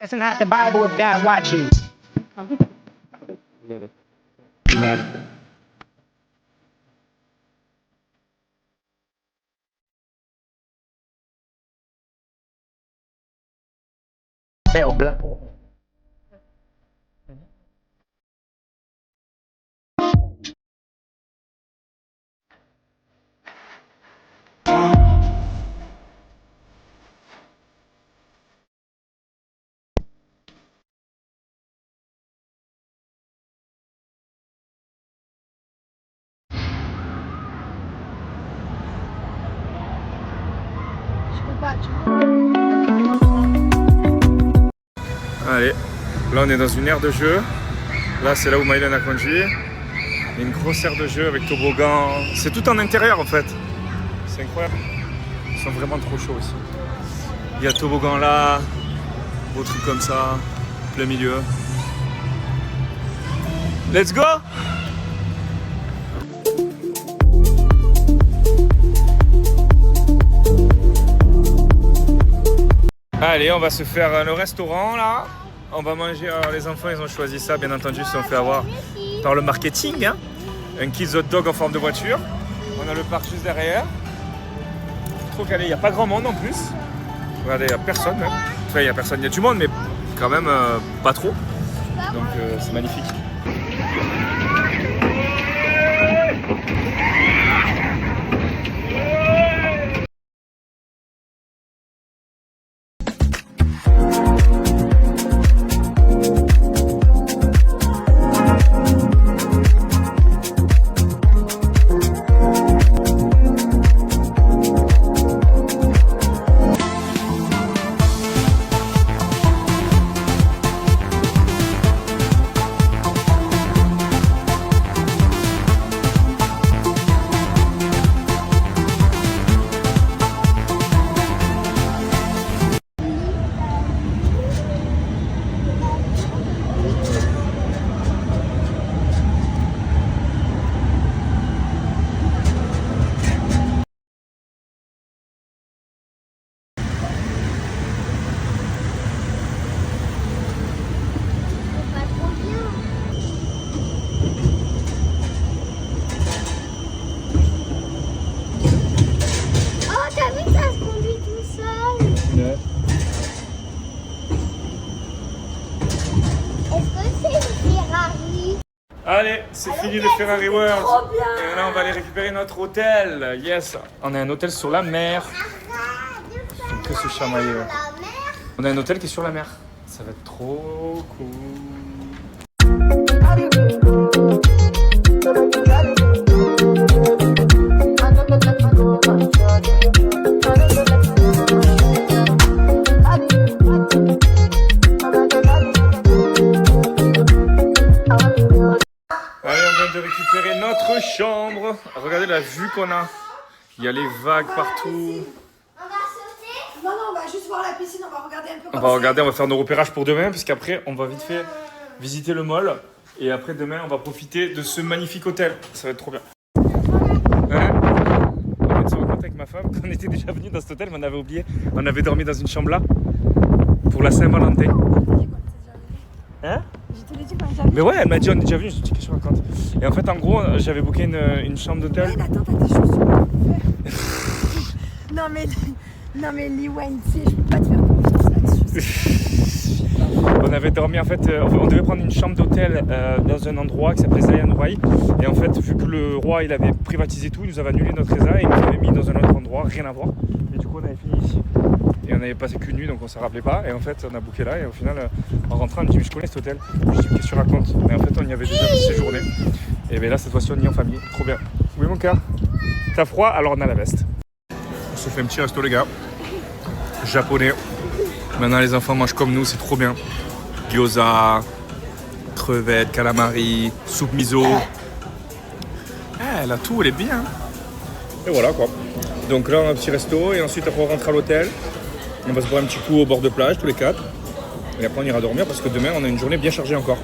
It's not the Bible if God watching. Bell blanc. Allez, là on est dans une aire de jeu. Là c'est là où Mylan a conduit. Il y a une grosse aire de jeu avec toboggan. C'est tout en intérieur en fait. C'est incroyable. Ils sont vraiment trop chauds aussi. Il y a toboggan là, beau truc comme ça, plein milieu. Let's go! Allez, on va se faire le restaurant là. On va manger. Alors, les enfants, ils ont choisi ça, bien entendu, si on fait avoir par le marketing. Hein. Un kids hot dog en forme de voiture. On a le parc juste derrière. Trop calé. Il n'y a pas grand monde en plus. Regardez, il n'y a personne. Même. Enfin, il n'y a personne. Il y a du monde, mais quand même pas trop. Donc, c'est magnifique. Allez, c'est fini le Ferrari World. Et là, on va aller récupérer notre hôtel. Yes, on a un hôtel sur la mer. Que se chamailler. On a un hôtel qui est sur la mer. Ça va être trop cool. De récupérer notre chambre. Regardez la vue qu'on a. Il y a les vagues partout. On va sauter? Non, on va juste voir la piscine, on va regarder un peu. On va regarder, on va faire nos repérages pour demain, puisqu'après on va vite fait visiter le mall. Et après demain on va profiter de ce magnifique hôtel. Ça va être trop bien. Hein? On se rend compte avec ma femme qu'on était déjà venu dans cet hôtel, mais on avait oublié. On avait dormi dans une chambre là pour la Saint-Valentin. Hein? Je te l'ai dit quand j'avais. Mais ouais, elle m'a dit on est déjà venu, je dis qu'est-ce que je raconte. Et en fait, en gros, j'avais booké une chambre d'hôtel. Ouais, attends, t'as tes chaussures. non mais Liwen, tu sais, je peux pas te faire confiance là-dessus. On avait dormi en fait, on devait prendre une chambre d'hôtel dans un endroit qui s'appelait Zayan Rouaï. Et en fait, vu que le roi il avait privatisé tout, il nous avait annulé notre résa et il nous avait mis dans un autre endroit, rien à voir. Et du coup, on avait fini ici. Et on avait passé qu'une nuit, donc on s'en rappelait pas. Et en fait, on a booké là. Et au final, en rentrant, on me dit, mais je connais cet hôtel. Je dis, qu'est-ce que tu racontes? Et en fait, on y avait déjà séjourné. Et bien là, cette fois-ci, on y est en famille. Trop bien. Oui, mon cœur. T'as froid? Alors on a la veste. On se fait un petit resto, les gars. Japonais. Maintenant, les enfants mangent comme nous, c'est trop bien. Gyoza, crevettes, calamari, soupe miso. Ah, elle a tout, elle est bien. Et voilà quoi. Donc là, on a un petit resto et ensuite, après, on rentre à l'hôtel. On va se boire un petit coup au bord de plage, tous les quatre. Et après, on ira dormir parce que demain, on a une journée bien chargée encore.